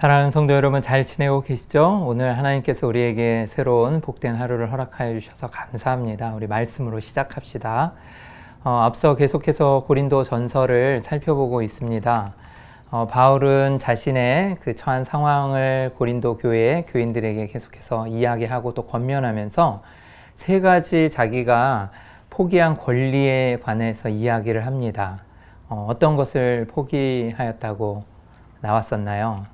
사랑하는 성도 여러분, 잘 지내고 계시죠? 오늘 하나님께서 우리에게 새로운 복된 하루를 허락하여 주셔서 감사합니다. 우리 말씀으로 시작합시다. 앞서 계속해서 고린도 전서를 살펴보고 있습니다. 바울은 자신의 그 처한 상황을 고린도 교회 교인들에게 계속해서 이야기하고 또 권면하면서 세 가지 자기가 포기한 권리에 관해서 이야기를 합니다. 어떤 것을 포기하였다고 나왔었나요?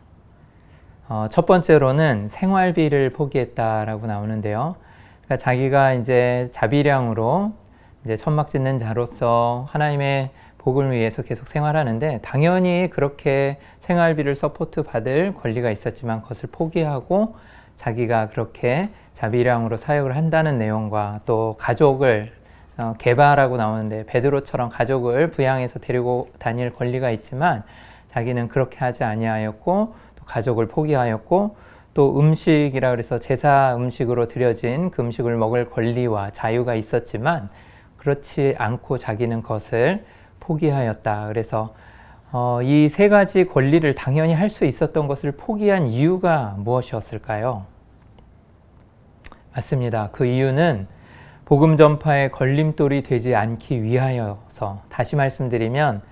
첫 번째로는 생활비를 포기했다라고 나오는데요. 그러니까 자기가 이제 자비량으로 이제 천막 짓는 자로서 하나님의 복을 위해서 계속 생활하는데 당연히 그렇게 생활비를 서포트 받을 권리가 있었지만 그것을 포기하고 자기가 그렇게 자비량으로 사역을 한다는 내용과 또 가족을 개발하고 나오는데 베드로처럼 가족을 부양해서 데리고 다닐 권리가 있지만 자기는 그렇게 하지 아니하였고 가족을 포기하였고 또 음식이라 그래서 제사 음식으로 드려진 그 음식을 먹을 권리와 자유가 있었지만 그렇지 않고 자기는 그것을 포기하였다. 그래서 이 세 가지 권리를 당연히 할 수 있었던 것을 포기한 이유가 무엇이었을까요? 맞습니다. 그 이유는 복음 전파의 걸림돌이 되지 않기 위하여서, 다시 말씀드리면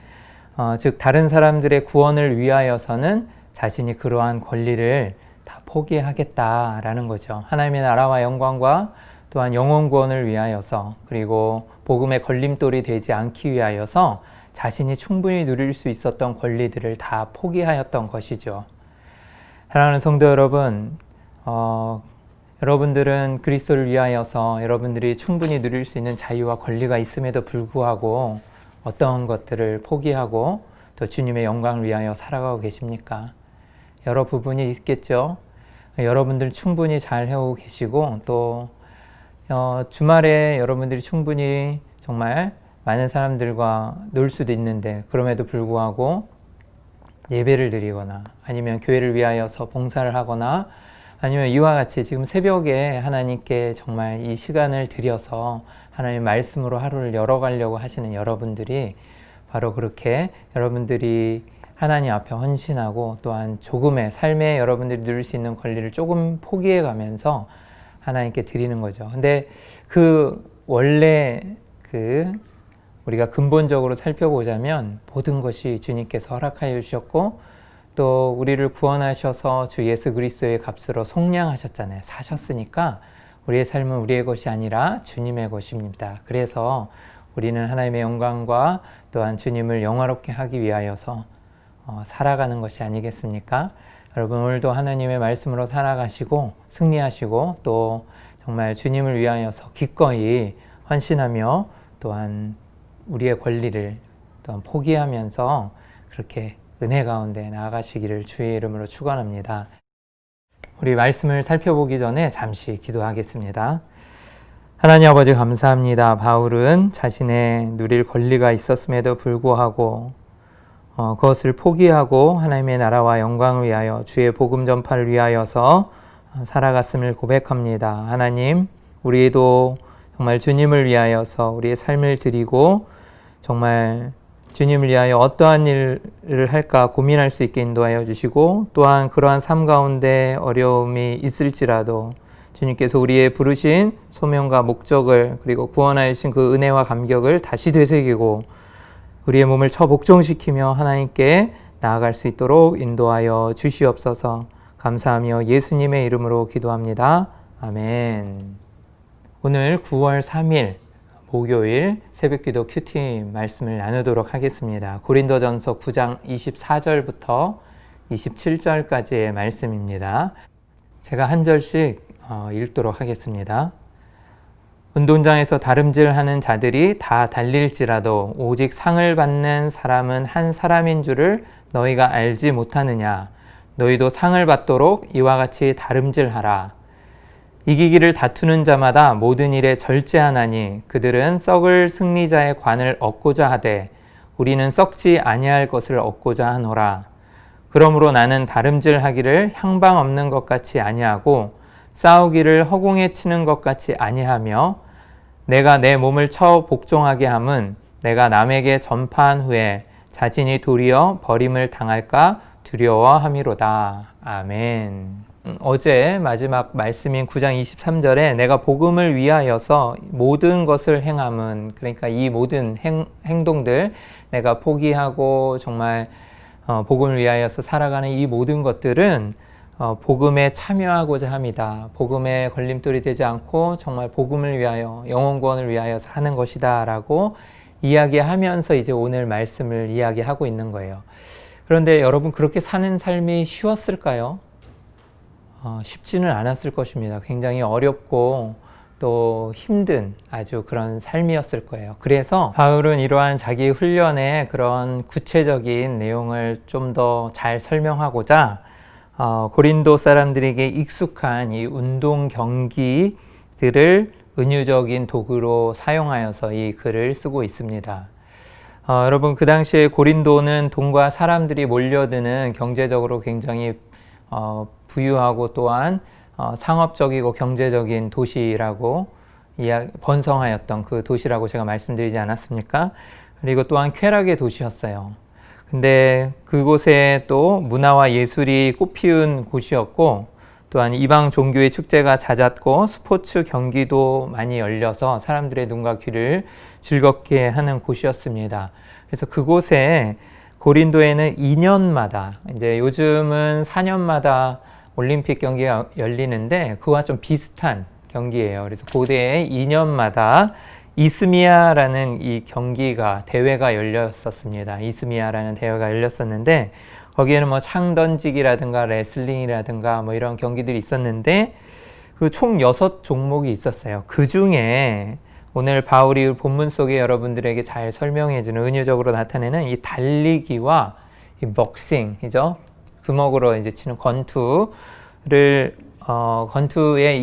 즉 다른 사람들의 구원을 위하여서는 자신이 그러한 권리를 다 포기하겠다라는 거죠. 하나님의 나라와 영광과 또한 영혼 구원을 위하여서, 그리고 복음의 걸림돌이 되지 않기 위하여서 자신이 충분히 누릴 수 있었던 권리들을 다 포기하였던 것이죠. 사랑하는 성도 여러분, 여러분들은 그리스도를 위하여서 여러분들이 충분히 누릴 수 있는 자유와 권리가 있음에도 불구하고 어떤 것들을 포기하고 또 주님의 영광을 위하여 살아가고 계십니까? 여러 부분이 있겠죠. 여러분들 충분히 잘 해오고 계시고 또 주말에 여러분들이 충분히 정말 많은 사람들과 놀 수도 있는데 그럼에도 불구하고 예배를 드리거나 아니면 교회를 위하여서 봉사를 하거나 아니면 이와 같이 지금 새벽에 하나님께 정말 이 시간을 들여서 하나님의 말씀으로 하루를 열어가려고 하시는 여러분들이 바로 그렇게 여러분들이 하나님 앞에 헌신하고 또한 조금의 삶에 여러분들이 누릴 수 있는 권리를 조금 포기해 가면서 하나님께 드리는 거죠. 근데 원래 우리가 근본적으로 살펴보자면 모든 것이 주님께서 허락하여 주셨고 또 우리를 구원하셔서 주 예수 그리스도의 값으로 속량하셨잖아요. 사셨으니까 우리의 삶은 우리의 것이 아니라 주님의 것입니다. 그래서 우리는 하나님의 영광과 또한 주님을 영화롭게 하기 위하여서 살아가는 것이 아니겠습니까? 여러분 오늘도 하나님의 말씀으로 살아가시고 승리하시고 또 정말 주님을 위하여서 기꺼이 헌신하며 또한 우리의 권리를 또한 포기하면서 그렇게 은혜 가운데 나아가시기를 주의 이름으로 축원합니다. 우리 말씀을 살펴보기 전에 잠시 기도하겠습니다. 하나님 아버지 감사합니다. 바울은 자신의 누릴 권리가 있었음에도 불구하고 그것을 포기하고 하나님의 나라와 영광을 위하여 주의 복음 전파를 위하여서 살아갔음을 고백합니다. 하나님, 우리도 정말 주님을 위하여서 우리의 삶을 드리고 정말 주님을 위하여 어떠한 일을 할까 고민할 수 있게 인도하여 주시고 또한 그러한 삶 가운데 어려움이 있을지라도 주님께서 우리의 부르신 소명과 목적을 그리고 구원하여 주신 그 은혜와 감격을 다시 되새기고 우리의 몸을 복종시키며 하나님께 나아갈 수 있도록 인도하여 주시옵소서. 감사하며 예수님의 이름으로 기도합니다. 아멘. 오늘 9월 3일 목요일 새벽기도 큐티 말씀을 나누도록 하겠습니다. 고린도전서 9장 24절부터 27절까지의 말씀입니다. 제가 한 절씩 읽도록 하겠습니다. 운동장에서 다름질하는 자들이 다 달릴지라도 오직 상을 받는 사람은 한 사람인 줄을 너희가 알지 못하느냐. 너희도 상을 받도록 이와 같이 다름질하라. 이기기를 다투는 자마다 모든 일에 절제하나니 그들은 썩을 승리자의 관을 얻고자 하되 우리는 썩지 아니할 것을 얻고자 하노라. 그러므로 나는 다름질하기를 향방 없는 것 같이 아니하고 싸우기를 허공에 치는 것 같이 아니하며 내가 내 몸을 복종하게 함은 내가 남에게 전파한 후에 자신이 도리어 버림을 당할까 두려워함이로다. 아멘. 어제 마지막 말씀인 9장 23절에 내가 복음을 위하여서 모든 것을 행함은, 그러니까 이 모든 행동들 내가 포기하고 정말 복음을 위하여서 살아가는 이 모든 것들은 복음에 참여하고자 합니다. 복음에 걸림돌이 되지 않고 정말 복음을 위하여, 영혼 구원을 위하여서 하는 것이다 라고 이야기하면서 이제 오늘 말씀을 이야기하고 있는 거예요. 그런데 여러분, 그렇게 사는 삶이 쉬웠을까요? 쉽지는 않았을 것입니다. 굉장히 어렵고 또 힘든 아주 그런 삶이었을 거예요. 그래서 바울은 이러한 자기 훈련의 그런 구체적인 내용을 좀 더 잘 설명하고자 고린도 사람들에게 익숙한 이 운동 경기들을 은유적인 도구로 사용하여서 이 글을 쓰고 있습니다. 여러분, 그 당시에 고린도는 돈과 사람들이 몰려드는 경제적으로 굉장히 부유하고 또한 상업적이고 경제적인 도시라고 번성하였던 그 도시라고 제가 말씀드리지 않았습니까? 그리고 또한 쾌락의 도시였어요. 근데 그곳에 또 문화와 예술이 꽃피운 곳이었고, 또한 이방 종교의 축제가 잦았고 스포츠 경기도 많이 열려서 사람들의 눈과 귀를 즐겁게 하는 곳이었습니다. 그래서 그곳에 고린도에는 2년마다, 이제 요즘은 4년마다 올림픽 경기가 열리는데 그와 좀 비슷한 경기예요. 그래서 고대에 2년마다 이스미아라는 이 대회가 열렸었습니다. 이스미아라는 대회가 열렸었는데 거기에는 뭐 창 던지기라든가 레슬링이라든가 뭐 이런 경기들이 있었는데 그 총 6종목이 있었어요. 그 중에 오늘 바울이 본문 속에 여러분들에게 잘 설명해주는, 은유적으로 나타내는 이 달리기와 이 복싱이죠. 주먹으로 이제 치는 권투의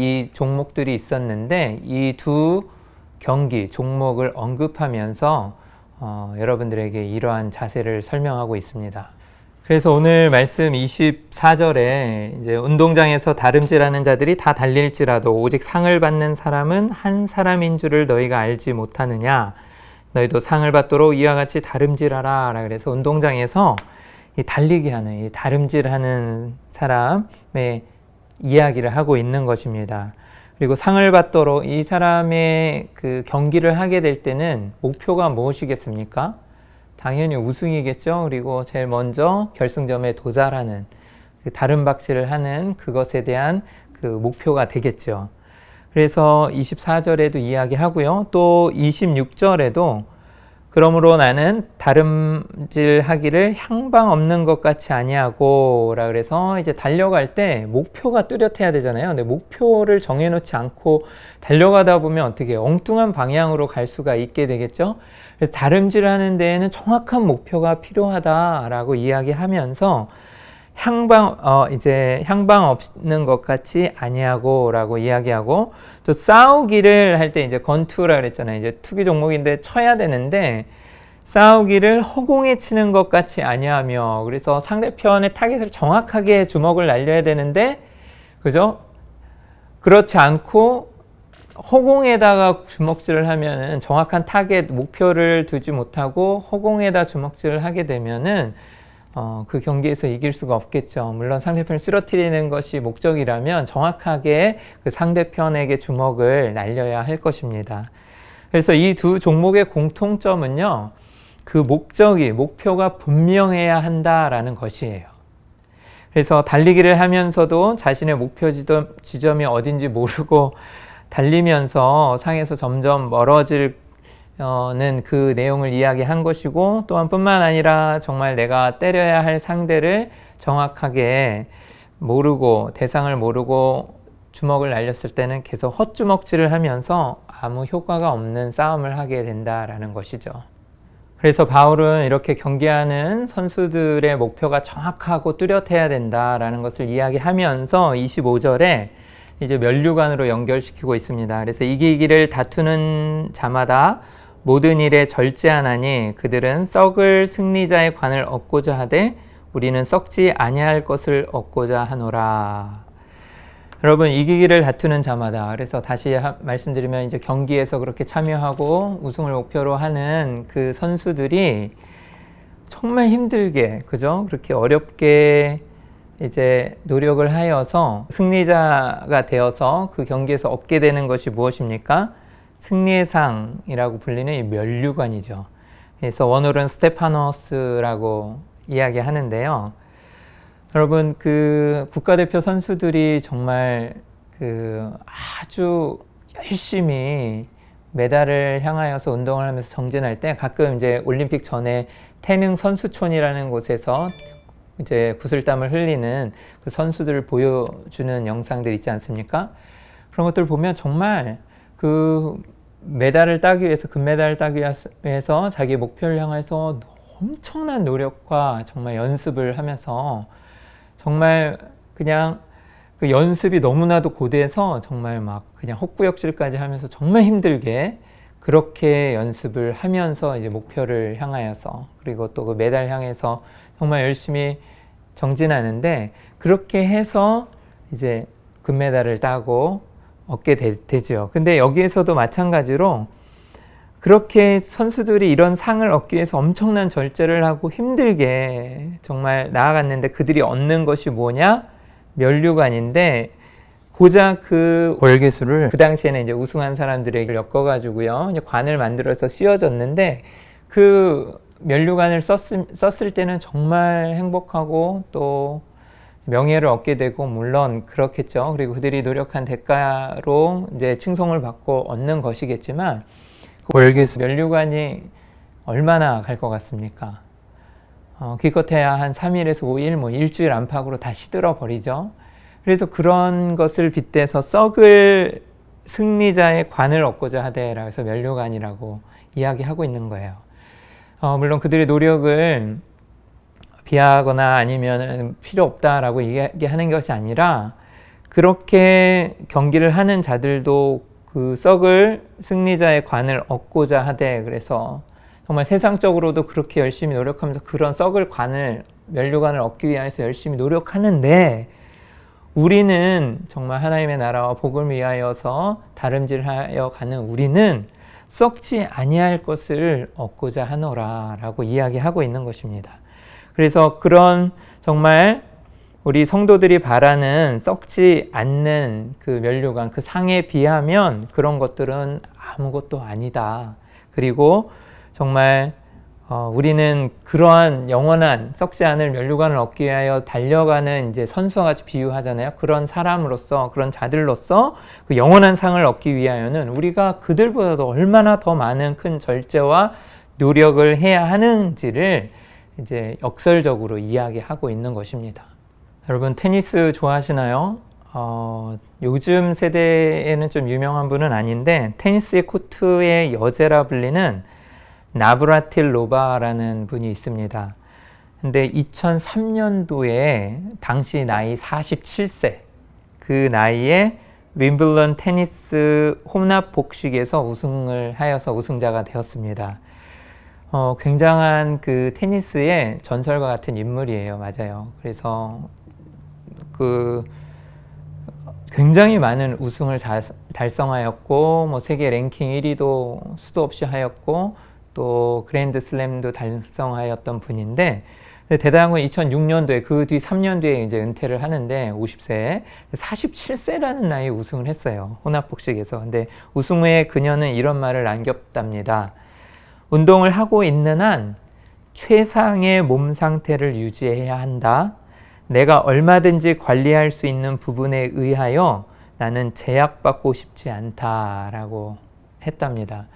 이 종목들이 있었는데 이 두 경기 종목을 언급하면서 여러분들에게 이러한 자세를 설명하고 있습니다. 그래서 오늘 말씀 24절에 이제 운동장에서 다름질하는 자들이 다 달릴지라도 오직 상을 받는 사람은 한 사람인 줄을 너희가 알지 못하느냐. 너희도 상을 받도록 이와 같이 다름질하라. 그래서 운동장에서 이 달리기 하는, 이 다름질하는 사람의 이야기를 하고 있는 것입니다. 그리고 상을 받도록 이 사람의 그 경기를 하게 될 때는 목표가 무엇이겠습니까? 당연히 우승이겠죠. 그리고 제일 먼저 결승점에 도달하는, 그 다름박질을 하는 그것에 대한 그 목표가 되겠죠. 그래서 24절에도 이야기하고요. 또 26절에도 그러므로 나는 다름질하기를 향방 없는 것 같이 아니하고 라 그래서 이제 달려갈 때 목표가 뚜렷해야 되잖아요. 근데 목표를 정해놓지 않고 달려가다 보면 어떻게 해요? 엉뚱한 방향으로 갈 수가 있게 되겠죠. 그래서 다름질하는 데에는 정확한 목표가 필요하다라고 이야기하면서 향방 없는 것 같이 아니하고라고 이야기하고, 또 싸우기를 할 때 이제 권투라 그랬잖아요. 이제 투기 종목인데 쳐야 되는데 싸우기를 허공에 치는 것 같이 아니하며, 그래서 상대편의 타겟을 정확하게 주먹을 날려야 되는데, 그죠? 그렇지 않고 허공에다가 주먹질을 하면은 정확한 타겟 목표를 두지 못하고 허공에다 주먹질을 하게 되면은 그 경기에서 이길 수가 없겠죠. 물론 상대편을 쓰러뜨리는 것이 목적이라면 정확하게 그 상대편에게 주먹을 날려야 할 것입니다. 그래서 이 두 종목의 공통점은요, 그 목표가 분명해야 한다라는 것이에요. 그래서 달리기를 하면서도 자신의 목표 지점이 어딘지 모르고 달리면서 상에서 점점 멀어질 그 내용을 이야기한 것이고, 또한 뿐만 아니라 정말 내가 때려야 할 상대를 정확하게 모르고, 대상을 모르고 주먹을 날렸을 때는 계속 헛주먹질을 하면서 아무 효과가 없는 싸움을 하게 된다라는 것이죠. 그래서 바울은 이렇게 경기하는 선수들의 목표가 정확하고 뚜렷해야 된다라는 것을 이야기하면서 25절에 이제 면류관으로 연결시키고 있습니다. 그래서 이기기를 다투는 자마다 모든 일에 절제하나니 그들은 썩을 승리자의 관을 얻고자 하되 우리는 썩지 아니할 것을 얻고자 하노라. 여러분, 이기기를 다투는 자마다, 그래서 다시 말씀드리면 이제 경기에서 그렇게 참여하고 우승을 목표로 하는 그 선수들이 정말 힘들게, 그죠? 그렇게 어렵게 이제 노력을 하여서 승리자가 되어서 그 경기에서 얻게 되는 것이 무엇입니까? 승리의 상이라고 불리는 이 면류관이죠. 그래서 원어로는 스테파노스라고 이야기하는데요. 여러분, 그 국가대표 선수들이 정말 그 아주 열심히 메달을 향하여서 운동을 하면서 정진할 때 가끔 이제 올림픽 전에 태릉 선수촌이라는 곳에서 이제 구슬땀을 흘리는 그 선수들을 보여주는 영상들 있지 않습니까? 그런 것들 보면 정말 그 메달을 따기 위해서, 금메달을 따기 위해서 자기 목표를 향해서 엄청난 노력과 정말 연습을 하면서 정말 그냥 그 연습이 너무나도 고돼서 정말 막 그냥 헛구역질까지 하면서 정말 힘들게 그렇게 연습을 하면서 이제 목표를 향하여서, 그리고 또 그 메달 향해서 정말 열심히 정진하는데, 그렇게 해서 이제 금메달을 따고 얻게 되죠. 근데 여기에서도 마찬가지로 그렇게 선수들이 이런 상을 얻기 위해서 엄청난 절제를 하고 힘들게 정말 나아갔는데, 그들이 얻는 것이 뭐냐? 면류관인데, 고작 그 월계수를 그 당시에는 이제 우승한 사람들에게 엮어가지고요, 이제 관을 만들어서 씌워줬는데, 그 면류관을 썼을 때는 정말 행복하고 또 명예를 얻게 되고, 물론 그렇겠죠. 그리고 그들이 노력한 대가로 이제 칭송을 받고 얻는 것이겠지만, 그 월계수 면류관이 얼마나 갈 것 같습니까? 기껏해야 한 3일에서 5일, 뭐 일주일 안팎으로 다 시들어 버리죠. 그래서 그런 것을 빗대서 썩을 승리자의 관을 얻고자 하되라 해서 면류관이라고 이야기하고 있는 거예요. 물론 그들의 노력을 비하하거나 아니면 필요 없다라고 이야기하는 것이 아니라, 그렇게 경기를 하는 자들도 그 썩을 승리자의 관을 얻고자 하되, 그래서 정말 세상적으로도 그렇게 열심히 노력하면서 그런 썩을 관을, 면류관을 얻기 위해서 열심히 노력하는데, 우리는 정말 하나님의 나라와 복을 위하여서 다름질하여 가는 우리는 썩지 아니할 것을 얻고자 하노라 라고 이야기하고 있는 것입니다. 그래서 그런 정말 우리 성도들이 바라는 썩지 않는 그 면류관, 그 상에 비하면 그런 것들은 아무것도 아니다. 그리고 정말 우리는 그러한 영원한 썩지 않을 면류관을 얻기 위하여 달려가는 이제 선수와 같이 비유하잖아요. 그런 사람으로서, 그런 자들로서 그 영원한 상을 얻기 위하여는 우리가 그들보다도 얼마나 더 많은 큰 절제와 노력을 해야 하는지를 이제 역설적으로 이야기하고 있는 것입니다. 여러분, 테니스 좋아하시나요? 요즘 세대에는 좀 유명한 분은 아닌데, 테니스의 코트의 여제라 불리는 나브라틸로바라는 분이 있습니다. 근데 2003년도에 당시 나이 47세, 그 나이에 윈블던 테니스 혼합 복식에서 우승을 하여서 우승자가 되었습니다. 굉장한 그 테니스의 전설과 같은 인물이에요. 맞아요. 그래서 그 굉장히 많은 우승을 달성하였고, 뭐 세계 랭킹 1위도 수도 없이 하였고, 또 그랜드 슬램도 달성하였던 분인데, 대단한 건 2006년도에, 그 뒤 3년도에 이제 은퇴를 하는데 50세에 47세라는 나이에 우승을 했어요. 혼합복식에서. 근데 우승 후에 그녀는 이런 말을 남겼답니다. 운동을 하고 있는 한 최상의 몸 상태를 유지해야 한다. 내가 얼마든지 관리할 수 있는 부분에 의하여 나는 제약받고 싶지 않다라고 했답니다.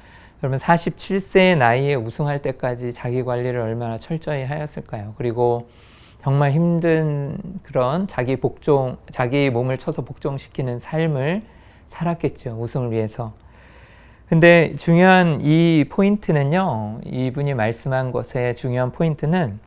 여러분, 47세의 나이에 우승할 때까지 자기 관리를 얼마나 철저히 하였을까요? 그리고 정말 힘든 그런 자기 몸을 쳐서 복종시키는 삶을 살았겠죠. 우승을 위해서. 근데 중요한 이 포인트는요, 이분이 말씀한 것의 중요한 포인트는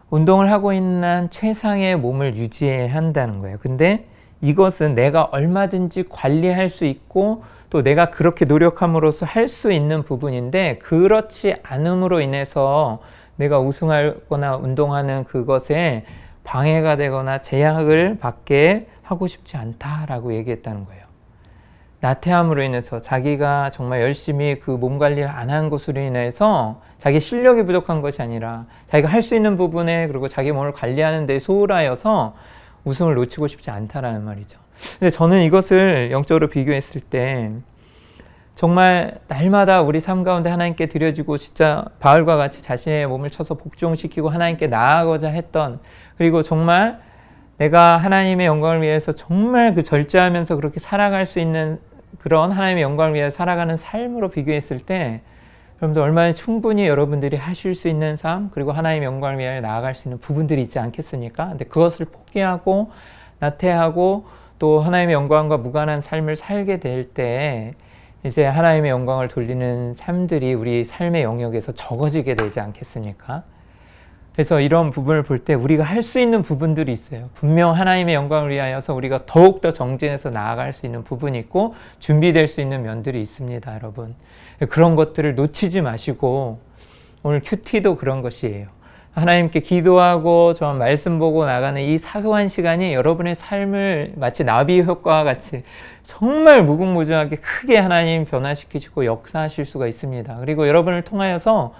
운동을 하고 있는 최상의 몸을 유지해야 한다는 거예요. 근데 이것은 내가 얼마든지 관리할 수 있고, 또 내가 그렇게 노력함으로써 할 수 있는 부분인데, 그렇지 않음으로 인해서 내가 우승하거나 운동하는 그것에 방해가 되거나 제약을 받게 하고 싶지 않다라고 얘기했다는 거예요. 나태함으로 인해서 자기가 정말 열심히 그 몸 관리를 안 한 것으로 인해서 자기 실력이 부족한 것이 아니라 자기가 할 수 있는 부분에 그리고 자기 몸을 관리하는 데 소홀하여서 우승을 놓치고 싶지 않다라는 말이죠. 근데 저는 이것을 영적으로 비교했을 때 정말 날마다 우리 삶 가운데 하나님께 드려지고 진짜 바울과 같이 자신의 몸을 쳐서 복종시키고 하나님께 나아가고자 했던, 그리고 정말 내가 하나님의 영광을 위해서 정말 그 절제하면서 그렇게 살아갈 수 있는 그런 하나님의 영광을 위해 살아가는 삶으로 비교했을 때 여러분들 얼마나 충분히 여러분들이 하실 수 있는 삶, 그리고 하나님의 영광을 위해 나아갈 수 있는 부분들이 있지 않겠습니까? 근데 그것을 포기하고 나태하고 또 하나님의 영광과 무관한 삶을 살게 될 때 이제 하나님의 영광을 돌리는 삶들이 우리 삶의 영역에서 적어지게 되지 않겠습니까? 그래서 이런 부분을 볼 때 우리가 할 수 있는 부분들이 있어요. 분명 하나님의 영광을 위하여서 우리가 더욱더 정진해서 나아갈 수 있는 부분이 있고 준비될 수 있는 면들이 있습니다, 여러분. 그런 것들을 놓치지 마시고, 오늘 큐티도 그런 것이에요. 하나님께 기도하고 좀 말씀 보고 나가는 이 사소한 시간이 여러분의 삶을 마치 나비 효과와 같이 정말 무궁무진하게 크게 하나님 변화시키시고 역사하실 수가 있습니다. 그리고 여러분을 통하여서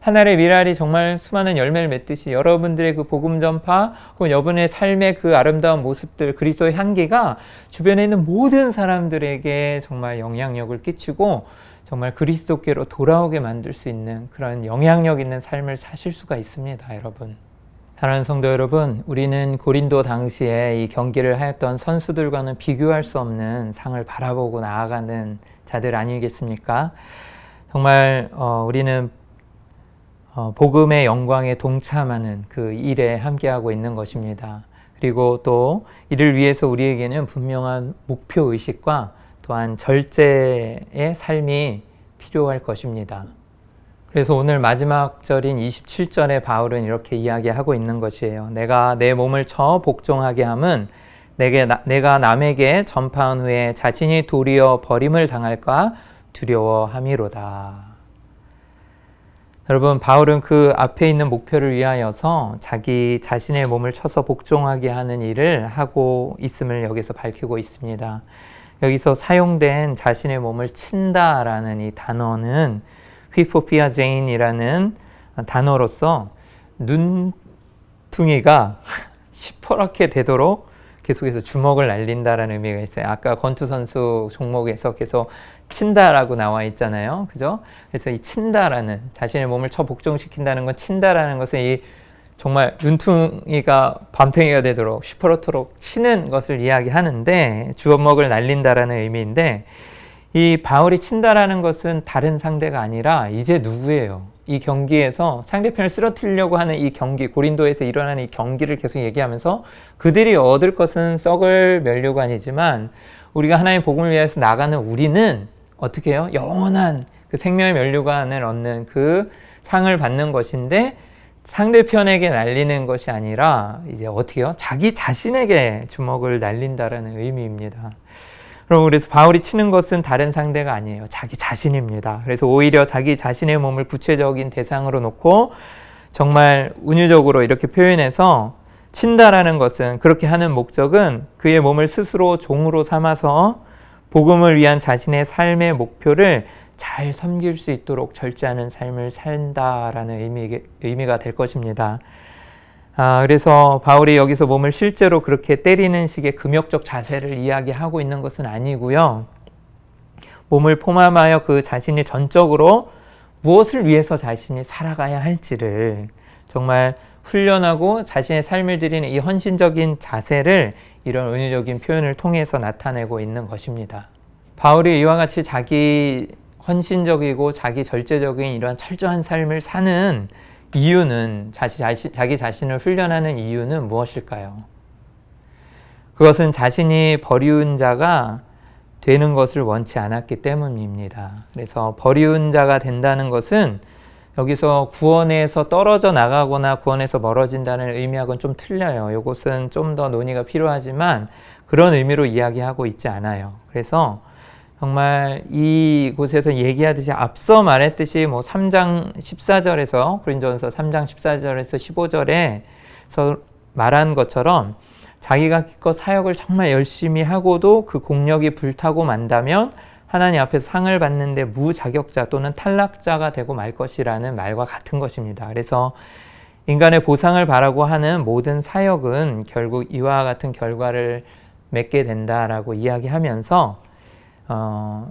하늘의 미랄이 정말 수많은 열매를 맺듯이 여러분들의 그 복음 전파 혹은 여러분의 삶의 그 아름다운 모습들, 그리스도의 향기가 주변에 있는 모든 사람들에게 정말 영향력을 끼치고 정말 그리스도께로 돌아오게 만들 수 있는 그런 영향력 있는 삶을 사실 수가 있습니다, 여러분. 사랑하는 성도 여러분, 우리는 고린도 당시에 이 경기를 하였던 선수들과는 비교할 수 없는 상을 바라보고 나아가는 자들 아니겠습니까? 정말 우리는 복음의 영광에 동참하는 그 일에 함께하고 있는 것입니다. 그리고 또 이를 위해서 우리에게는 분명한 목표의식과 또한 절제의 삶이 필요할 것입니다. 그래서 오늘 마지막 절인 27절에 바울은 이렇게 이야기하고 있는 것이에요. 내가 내 몸을 쳐 복종하게 함은 내가 남에게 전파한 후에 자신이 도리어 버림을 당할까 두려워함이로다. 여러분, 바울은 그 앞에 있는 목표를 위하여서 자기 자신의 몸을 쳐서 복종하게 하는 일을 하고 있음을 여기서 밝히고 있습니다. 여기서 사용된 자신의 몸을 친다라는 이 단어는 휘포피아제인이라는 단어로서 눈퉁이가 시퍼렇게 되도록 계속해서 주먹을 날린다라는 의미가 있어요. 아까 권투 선수 종목에서 계속 친다라고 나와 있잖아요. 그죠? 그래서 이 친다라는, 자신의 몸을 쳐 복종시킨다는 건, 친다라는 것은 이 정말 눈퉁이가 밤탱이가 되도록 시퍼렇도록 치는 것을 이야기하는데, 주먹을 날린다라는 의미인데, 이 바울이 친다라는 것은 다른 상대가 아니라 이제 누구예요? 이 경기에서 상대편을 쓰러뜨리려고 하는 이 경기, 고린도에서 일어나는 이 경기를 계속 얘기하면서 그들이 얻을 것은 썩을 면류관이지만 우리가 하나님의 복음을 위해서 나가는 우리는 어떻게 해요? 영원한 그 생명의 면류관을 얻는 그 상을 받는 것인데, 상대편에게 날리는 것이 아니라 이제 어떻게 해요? 자기 자신에게 주먹을 날린다라는 의미입니다. 그래서 바울이 치는 것은 다른 상대가 아니에요. 자기 자신입니다. 그래서 오히려 자기 자신의 몸을 구체적인 대상으로 놓고 정말 운유적으로 이렇게 표현해서 친다라는 것은, 그렇게 하는 목적은 그의 몸을 스스로 종으로 삼아서 복음을 위한 자신의 삶의 목표를 잘 섬길 수 있도록 절제하는 삶을 산다라는 의미가 될 것입니다. 그래서 바울이 여기서 몸을 실제로 그렇게 때리는 식의 금욕적 자세를 이야기하고 있는 것은 아니고요. 몸을 포함하여 그 자신이 전적으로 무엇을 위해서 자신이 살아가야 할지를 정말 훈련하고 자신의 삶을 드리는 이 헌신적인 자세를 이런 은유적인 표현을 통해서 나타내고 있는 것입니다. 바울이 이와 같이 자기 헌신적이고 자기 절제적인 이러한 철저한 삶을 사는 이유는, 자기 자신을 훈련하는 이유는 무엇일까요? 그것은 자신이 버리운 자가 되는 것을 원치 않았기 때문입니다. 그래서 버리운 자가 된다는 것은 여기서 구원에서 떨어져 나가거나 구원에서 멀어진다는 의미하고는 좀 틀려요. 이것은 좀 더 논의가 필요하지만 그런 의미로 이야기하고 있지 않아요. 그래서 정말 이곳에서 얘기하듯이 앞서 말했듯이 3장 14절에서 고린도전서 3장 14절에서 15절에서 말한 것처럼 자기가 기껏 사역을 정말 열심히 하고도 그 공력이 불타고 만다면 하나님 앞에서 상을 받는데 무자격자 또는 탈락자가 되고 말 것이라는 말과 같은 것입니다. 그래서 인간의 보상을 바라고 하는 모든 사역은 결국 이와 같은 결과를 맺게 된다라고 이야기하면서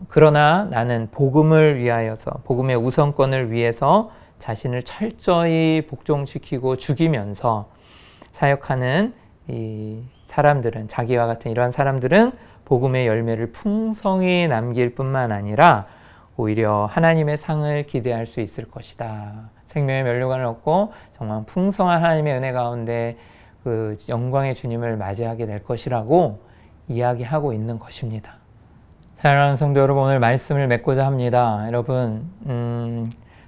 그러나 나는 복음을 위하여서 복음의 우선권을 위해서 자신을 철저히 복종시키고 죽이면서 사역하는 이 사람들은 자기와 같은 이러한 사람들은 복음의 열매를 풍성히 남길 뿐만 아니라 오히려 하나님의 상을 기대할 수 있을 것이다. 생명의 면류관을 얻고 정말 풍성한 하나님의 은혜 가운데 그 영광의 주님을 맞이하게 될 것이라고 이야기하고 있는 것입니다. 사랑하는 성도 여러분, 오늘 말씀을 맺고자 합니다. 여러분,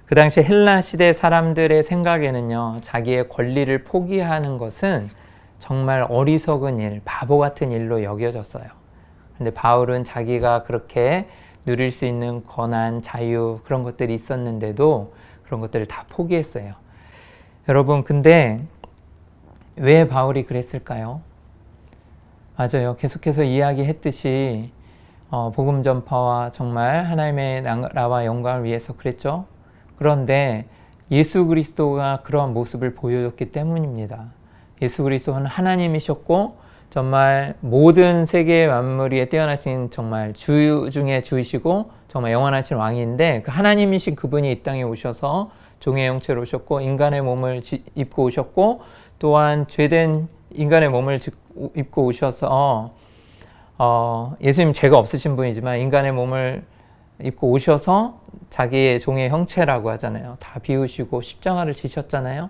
그 당시 헬라 시대 사람들의 생각에는요, 자기의 권리를 포기하는 것은 정말 어리석은 일, 바보 같은 일로 여겨졌어요. 근데 바울은 자기가 그렇게 누릴 수 있는 권한, 자유 그런 것들이 있었는데도 그런 것들을 다 포기했어요. 여러분, 근데 왜 바울이 그랬을까요? 맞아요. 계속해서 이야기했듯이 복음 전파와 정말 하나님의 나라와 영광을 위해서 그랬죠. 그런데 예수 그리스도가 그런 모습을 보여줬기 때문입니다. 예수 그리스도는 하나님이셨고 정말 모든 세계 만물 위에 뛰어나신 정말 주 중에 주이시고 정말 영원하신 왕인데 그 하나님이신 그분이 이 땅에 오셔서 종의 형체로 오셨고 인간의 몸을 입고 오셨고 또한 죄된 인간의 몸을 입고 오셔서 예수님 죄가 없으신 분이지만 인간의 몸을 입고 오셔서 자기의 종의 형체라고 하잖아요. 다 비우시고 십자가를 지셨잖아요.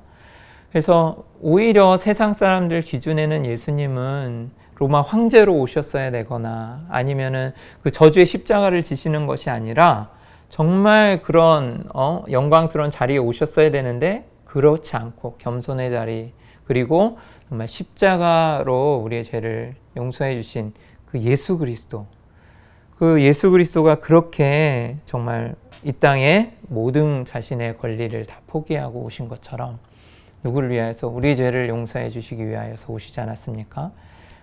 그래서 오히려 세상 사람들 기준에는 예수님은 로마 황제로 오셨어야 되거나 아니면은 그 저주의 십자가를 지시는 것이 아니라 정말 그런 영광스러운 자리에 오셨어야 되는데 그렇지 않고 겸손의 자리 그리고 정말 십자가로 우리의 죄를 용서해 주신 그 예수 그리스도 그 예수 그리스도가 그렇게 정말 이 땅에 모든 자신의 권리를 다 포기하고 오신 것처럼 누구를 위하여서 우리 죄를 용서해 주시기 위하여서 오시지 않았습니까?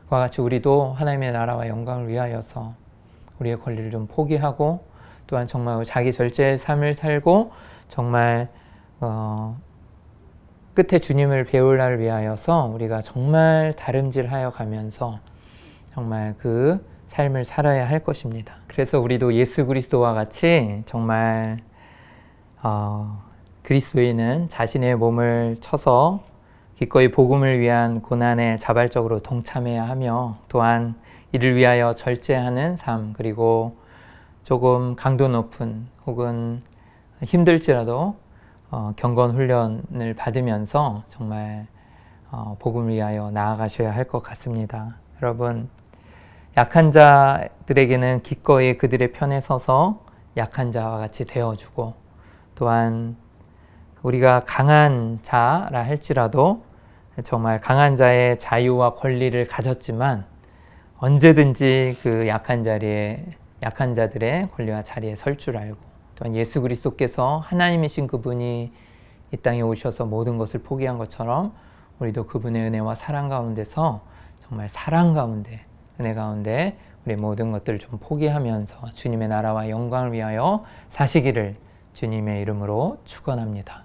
그와 같이 우리도 하나님의 나라와 영광을 위하여서 우리의 권리를 좀 포기하고 또한 정말 자기 절제의 삶을 살고 정말 끝에 주님을 배울 날을 위하여서 우리가 정말 다름질하여 가면서 정말 그 삶을 살아야 할 것입니다. 그래서 우리도 예수 그리스도와 같이 정말 그리스도인은 자신의 몸을 쳐서 기꺼이 복음을 위한 고난에 자발적으로 동참해야 하며 또한 이를 위하여 절제하는 삶 그리고 조금 강도 높은 혹은 힘들지라도 경건 훈련을 받으면서 정말 복음을 위하여 나아가셔야 할 것 같습니다. 여러분 약한 자들에게는 기꺼이 그들의 편에 서서 약한 자와 같이 되어주고 또한 우리가 강한 자라 할지라도 정말 강한 자의 자유와 권리를 가졌지만 언제든지 그 약한 자들의 권리와 자리에 설 줄 알고 또한 예수 그리스도께서 하나님이신 그분이 이 땅에 오셔서 모든 것을 포기한 것처럼 우리도 그분의 은혜와 사랑 가운데서 정말 사랑 가운데 은혜 가운데 우리 모든 것들을 좀 포기하면서 주님의 나라와 영광을 위하여 사시기를 주님의 이름으로 축원합니다.